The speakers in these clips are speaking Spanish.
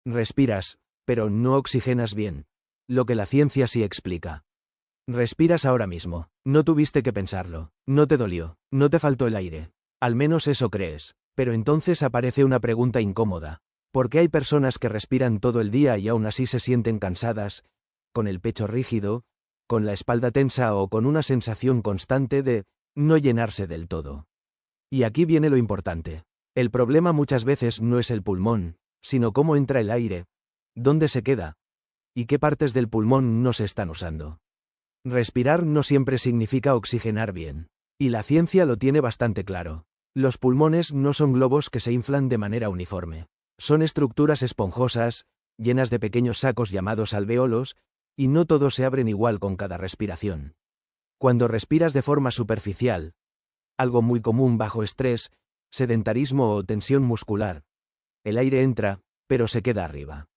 Respiras, pero no oxigenas bien. Lo que la ciencia sí explica. Respiras ahora mismo. No tuviste que pensarlo. No te dolió. No te faltó el aire. Al menos eso crees. Pero entonces aparece una pregunta incómoda. ¿Por qué hay personas que respiran todo el día y aún así se sienten cansadas, con el pecho rígido, con la espalda tensa o con una sensación constante de no llenarse del todo? Y aquí viene lo importante. El problema muchas veces no es el pulmón, sino cómo entra el aire, dónde se queda, y qué partes del pulmón no se están usando. Respirar no siempre significa oxigenar bien. Y la ciencia lo tiene bastante claro. Los pulmones no son globos que se inflan de manera uniforme. Son estructuras esponjosas, llenas de pequeños sacos llamados alvéolos, y no todos se abren igual con cada respiración. Cuando respiras de forma superficial, algo muy común bajo estrés, sedentarismo o tensión muscular, el aire entra, pero se queda arriba.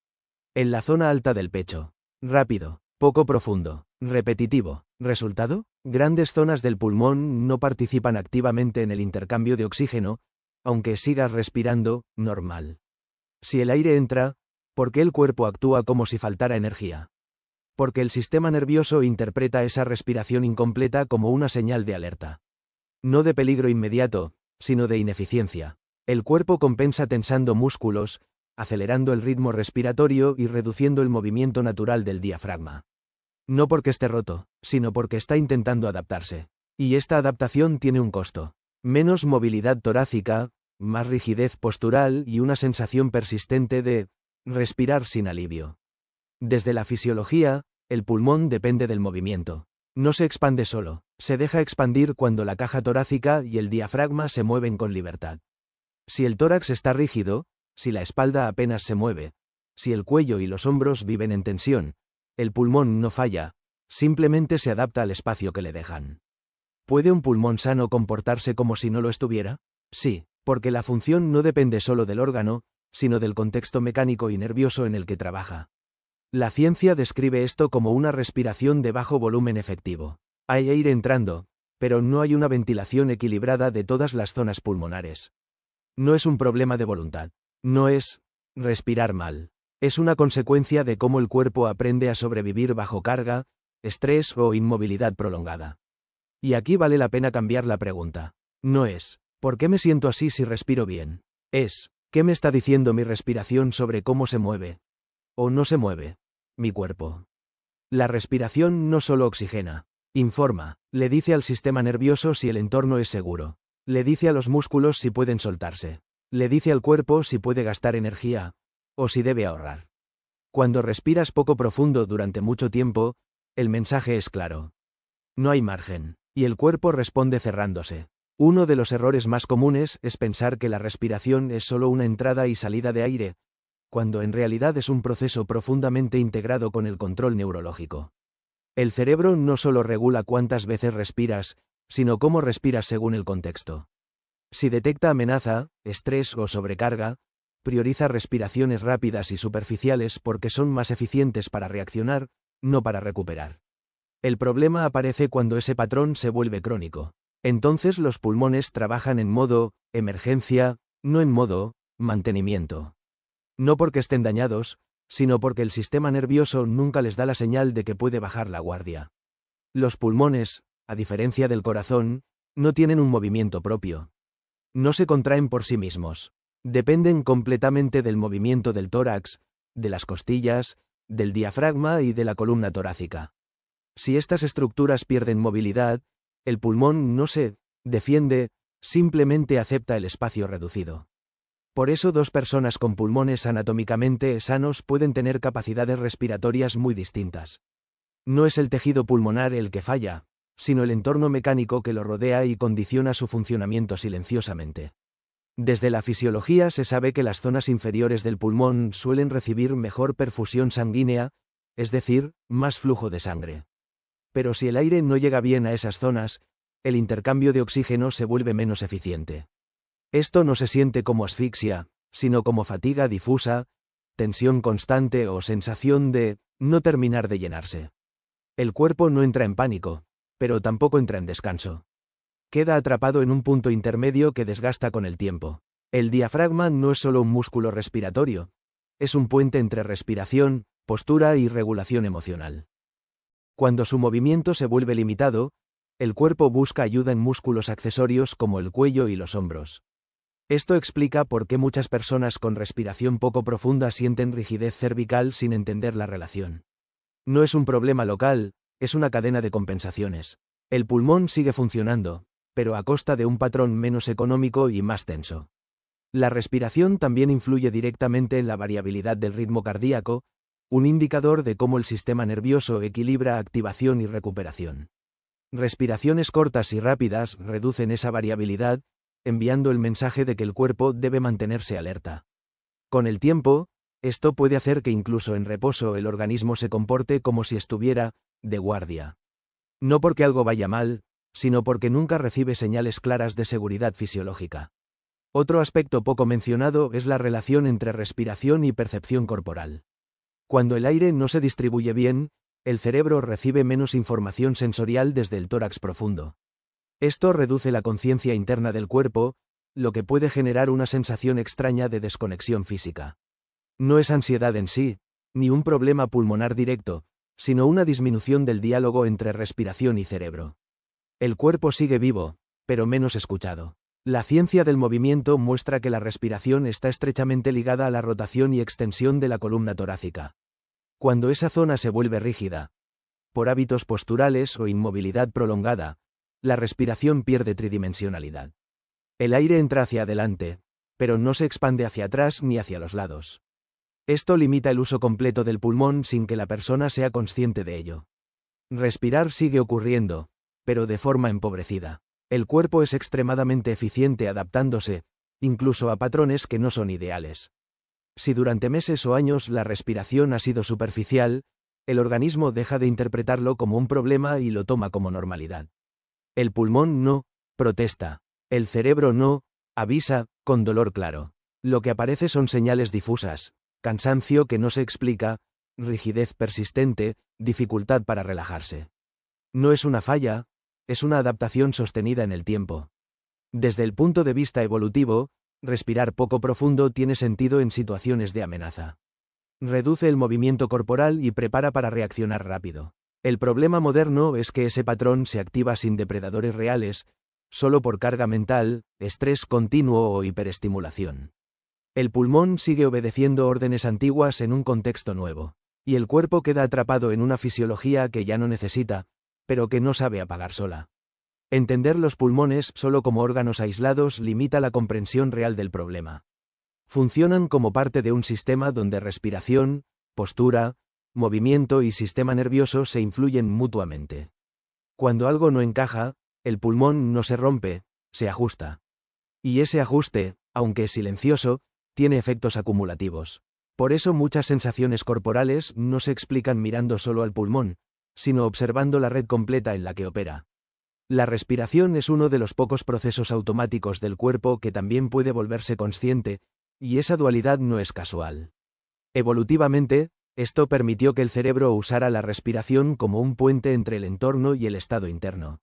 En la zona alta del pecho. Rápido, poco profundo, repetitivo. ¿Resultado? Grandes zonas del pulmón no participan activamente en el intercambio de oxígeno, aunque sigas respirando, normal. Si el aire entra, ¿por qué el cuerpo actúa como si faltara energía? Porque el sistema nervioso interpreta esa respiración incompleta como una señal de alerta. No de peligro inmediato, sino de ineficiencia. El cuerpo compensa tensando músculos, acelerando el ritmo respiratorio y reduciendo el movimiento natural del diafragma. No porque esté roto, sino porque está intentando adaptarse. Y esta adaptación tiene un costo. Menos movilidad torácica, más rigidez postural y una sensación persistente de respirar sin alivio. Desde la fisiología, el pulmón depende del movimiento. No se expande solo, se deja expandir cuando la caja torácica y el diafragma se mueven con libertad. Si el tórax está rígido, si la espalda apenas se mueve, si el cuello y los hombros viven en tensión, el pulmón no falla, simplemente se adapta al espacio que le dejan. ¿Puede un pulmón sano comportarse como si no lo estuviera? Sí, porque la función no depende solo del órgano, sino del contexto mecánico y nervioso en el que trabaja. La ciencia describe esto como una respiración de bajo volumen efectivo. Hay aire entrando, pero no hay una ventilación equilibrada de todas las zonas pulmonares. No es un problema de voluntad. No es respirar mal. Es una consecuencia de cómo el cuerpo aprende a sobrevivir bajo carga, estrés o inmovilidad prolongada. Y aquí vale la pena cambiar la pregunta. No es, ¿por qué me siento así si respiro bien? Es, ¿qué me está diciendo mi respiración sobre cómo se mueve? ¿O no se mueve mi cuerpo? La respiración no solo oxigena, informa, le dice al sistema nervioso si el entorno es seguro, le dice a los músculos si pueden soltarse, le dice al cuerpo si puede gastar energía, o si debe ahorrar. Cuando respiras poco profundo durante mucho tiempo, el mensaje es claro. No hay margen, y el cuerpo responde cerrándose. Uno de los errores más comunes es pensar que la respiración es solo una entrada y salida de aire, cuando en realidad es un proceso profundamente integrado con el control neurológico. El cerebro no solo regula cuántas veces respiras, sino cómo respiras según el contexto. Si detecta amenaza, estrés o sobrecarga, prioriza respiraciones rápidas y superficiales porque son más eficientes para reaccionar, no para recuperar. El problema aparece cuando ese patrón se vuelve crónico. Entonces los pulmones trabajan en modo emergencia, no en modo mantenimiento. No porque estén dañados, sino porque el sistema nervioso nunca les da la señal de que puede bajar la guardia. Los pulmones, a diferencia del corazón, no tienen un movimiento propio. No se contraen por sí mismos. Dependen completamente del movimiento del tórax, de las costillas, del diafragma y de la columna torácica. Si estas estructuras pierden movilidad, el pulmón no se defiende, simplemente acepta el espacio reducido. Por eso dos personas con pulmones anatómicamente sanos pueden tener capacidades respiratorias muy distintas. No es el tejido pulmonar el que falla, sino el entorno mecánico que lo rodea y condiciona su funcionamiento silenciosamente. Desde la fisiología se sabe que las zonas inferiores del pulmón suelen recibir mejor perfusión sanguínea, es decir, más flujo de sangre. Pero si el aire no llega bien a esas zonas, el intercambio de oxígeno se vuelve menos eficiente. Esto no se siente como asfixia, sino como fatiga difusa, tensión constante o sensación de no terminar de llenarse. El cuerpo no entra en pánico, pero tampoco entra en descanso. Queda atrapado en un punto intermedio que desgasta con el tiempo. El diafragma no es solo un músculo respiratorio, es un puente entre respiración, postura y regulación emocional. Cuando su movimiento se vuelve limitado, el cuerpo busca ayuda en músculos accesorios como el cuello y los hombros. Esto explica por qué muchas personas con respiración poco profunda sienten rigidez cervical sin entender la relación. No es un problema local, es una cadena de compensaciones. El pulmón sigue funcionando, pero a costa de un patrón menos económico y más tenso. La respiración también influye directamente en la variabilidad del ritmo cardíaco, un indicador de cómo el sistema nervioso equilibra activación y recuperación. Respiraciones cortas y rápidas reducen esa variabilidad, enviando el mensaje de que el cuerpo debe mantenerse alerta. Con el tiempo, esto puede hacer que incluso en reposo el organismo se comporte como si estuviera de guardia. No porque algo vaya mal, sino porque nunca recibe señales claras de seguridad fisiológica. Otro aspecto poco mencionado es la relación entre respiración y percepción corporal. Cuando el aire no se distribuye bien, el cerebro recibe menos información sensorial desde el tórax profundo. Esto reduce la conciencia interna del cuerpo, lo que puede generar una sensación extraña de desconexión física. No es ansiedad en sí, ni un problema pulmonar directo, sino una disminución del diálogo entre respiración y cerebro. El cuerpo sigue vivo, pero menos escuchado. La ciencia del movimiento muestra que la respiración está estrechamente ligada a la rotación y extensión de la columna torácica. Cuando esa zona se vuelve rígida, por hábitos posturales o inmovilidad prolongada, la respiración pierde tridimensionalidad. El aire entra hacia adelante, pero no se expande hacia atrás ni hacia los lados. Esto limita el uso completo del pulmón sin que la persona sea consciente de ello. Respirar sigue ocurriendo, pero de forma empobrecida. El cuerpo es extremadamente eficiente adaptándose, incluso a patrones que no son ideales. Si durante meses o años la respiración ha sido superficial, el organismo deja de interpretarlo como un problema y lo toma como normalidad. El pulmón no protesta, el cerebro no avisa con dolor claro. Lo que aparece son señales difusas, cansancio que no se explica, rigidez persistente, dificultad para relajarse. No es una falla, es una adaptación sostenida en el tiempo. Desde el punto de vista evolutivo, respirar poco profundo tiene sentido en situaciones de amenaza. Reduce el movimiento corporal y prepara para reaccionar rápido. El problema moderno es que ese patrón se activa sin depredadores reales, solo por carga mental, estrés continuo o hiperestimulación. El pulmón sigue obedeciendo órdenes antiguas en un contexto nuevo, y el cuerpo queda atrapado en una fisiología que ya no necesita, pero que no sabe apagar sola. Entender los pulmones solo como órganos aislados limita la comprensión real del problema. Funcionan como parte de un sistema donde respiración, postura, movimiento y sistema nervioso se influyen mutuamente. Cuando algo no encaja, el pulmón no se rompe, se ajusta. Y ese ajuste, aunque silencioso, tiene efectos acumulativos. Por eso muchas sensaciones corporales no se explican mirando solo al pulmón, sino observando la red completa en la que opera. La respiración es uno de los pocos procesos automáticos del cuerpo que también puede volverse consciente, y esa dualidad no es casual. Evolutivamente, esto permitió que el cerebro usara la respiración como un puente entre el entorno y el estado interno.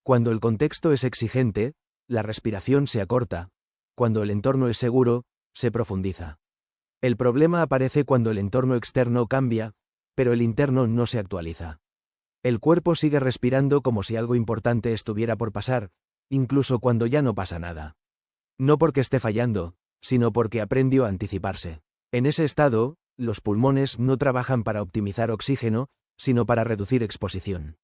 Cuando el contexto es exigente, la respiración se acorta. Cuando el entorno es seguro, se profundiza. El problema aparece cuando el entorno externo cambia, pero el interno no se actualiza. El cuerpo sigue respirando como si algo importante estuviera por pasar, incluso cuando ya no pasa nada. No porque esté fallando, sino porque aprendió a anticiparse. En ese estado, los pulmones no trabajan para optimizar oxígeno, sino para reducir exposición.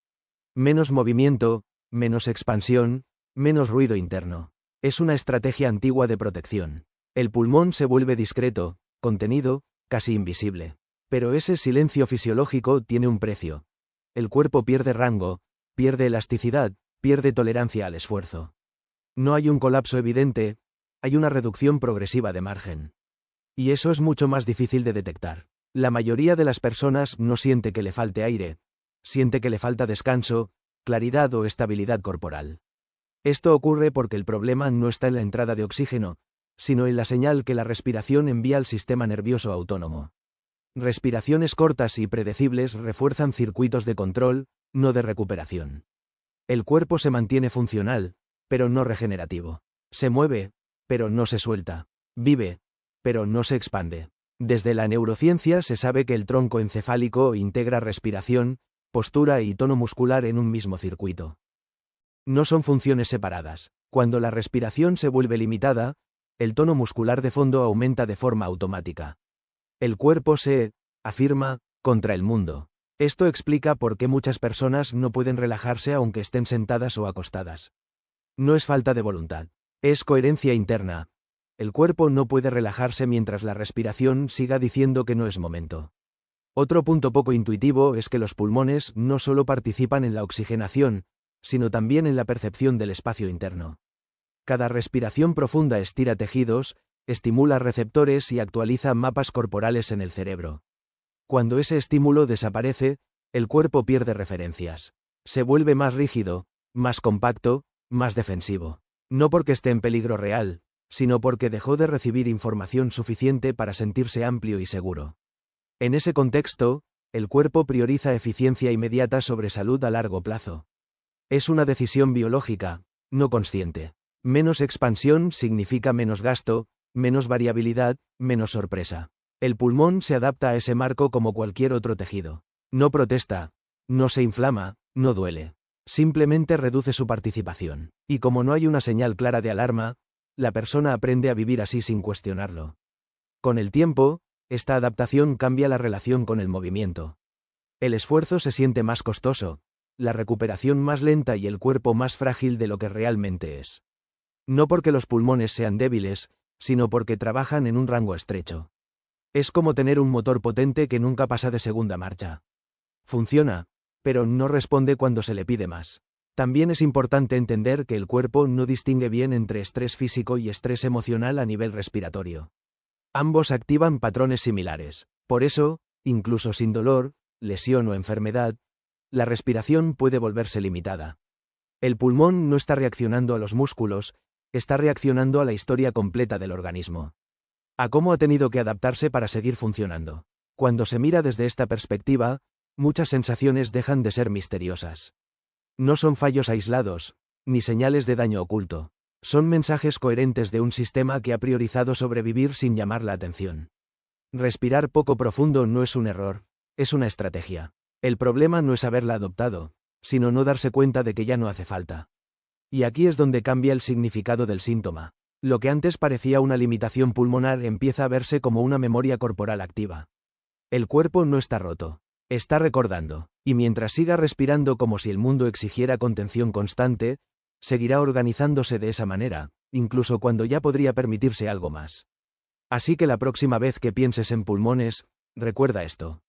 Menos movimiento, menos expansión, menos ruido interno. Es una estrategia antigua de protección. El pulmón se vuelve discreto, contenido, casi invisible. Pero ese silencio fisiológico tiene un precio. El cuerpo pierde rango, pierde elasticidad, pierde tolerancia al esfuerzo. No hay un colapso evidente, hay una reducción progresiva de margen. Y eso es mucho más difícil de detectar. La mayoría de las personas no siente que le falte aire, siente que le falta descanso, claridad o estabilidad corporal. Esto ocurre porque el problema no está en la entrada de oxígeno, sino en la señal que la respiración envía al sistema nervioso autónomo. Respiraciones cortas y predecibles refuerzan circuitos de control, no de recuperación. El cuerpo se mantiene funcional, pero no regenerativo. Se mueve, pero no se suelta. Vive, pero no se expande. Desde la neurociencia se sabe que el tronco encefálico integra respiración, postura y tono muscular en un mismo circuito. No son funciones separadas. Cuando la respiración se vuelve limitada, el tono muscular de fondo aumenta de forma automática. El cuerpo se afirma contra el mundo. Esto explica por qué muchas personas no pueden relajarse aunque estén sentadas o acostadas. No es falta de voluntad, es coherencia interna. El cuerpo no puede relajarse mientras la respiración siga diciendo que no es momento. Otro punto poco intuitivo es que los pulmones no solo participan en la oxigenación, sino también en la percepción del espacio interno. Cada respiración profunda estira tejidos, estimula receptores y actualiza mapas corporales en el cerebro. Cuando ese estímulo desaparece, el cuerpo pierde referencias. Se vuelve más rígido, más compacto, más defensivo. No porque esté en peligro real, sino porque dejó de recibir información suficiente para sentirse amplio y seguro. En ese contexto, el cuerpo prioriza eficiencia inmediata sobre salud a largo plazo. Es una decisión biológica, no consciente. Menos expansión significa menos gasto, menos variabilidad, menos sorpresa. El pulmón se adapta a ese marco como cualquier otro tejido. No protesta, no se inflama, no duele. Simplemente reduce su participación. Y como no hay una señal clara de alarma, la persona aprende a vivir así sin cuestionarlo. Con el tiempo, esta adaptación cambia la relación con el movimiento. El esfuerzo se siente más costoso, la recuperación más lenta y el cuerpo más frágil de lo que realmente es. No porque los pulmones sean débiles, sino porque trabajan en un rango estrecho. Es como tener un motor potente que nunca pasa de segunda marcha. Funciona, pero no responde cuando se le pide más. También es importante entender que el cuerpo no distingue bien entre estrés físico y estrés emocional a nivel respiratorio. Ambos activan patrones similares. Por eso, incluso sin dolor, lesión o enfermedad, la respiración puede volverse limitada. El pulmón no está reaccionando a los músculos, está reaccionando a la historia completa del organismo. A cómo ha tenido que adaptarse para seguir funcionando. Cuando se mira desde esta perspectiva, muchas sensaciones dejan de ser misteriosas. No son fallos aislados, ni señales de daño oculto. Son mensajes coherentes de un sistema que ha priorizado sobrevivir sin llamar la atención. Respirar poco profundo no es un error, es una estrategia. El problema no es haberla adoptado, sino no darse cuenta de que ya no hace falta. Y aquí es donde cambia el significado del síntoma. Lo que antes parecía una limitación pulmonar empieza a verse como una memoria corporal activa. El cuerpo no está roto, está recordando, y mientras siga respirando como si el mundo exigiera contención constante, seguirá organizándose de esa manera, incluso cuando ya podría permitirse algo más. Así que la próxima vez que pienses en pulmones, recuerda esto.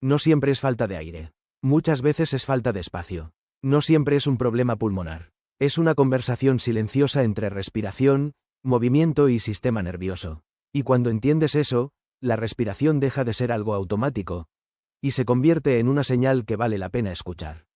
No siempre es falta de aire. Muchas veces es falta de espacio. No siempre es un problema pulmonar. Es una conversación silenciosa entre respiración, movimiento y sistema nervioso. Y cuando entiendes eso, la respiración deja de ser algo automático, y se convierte en una señal que vale la pena escuchar.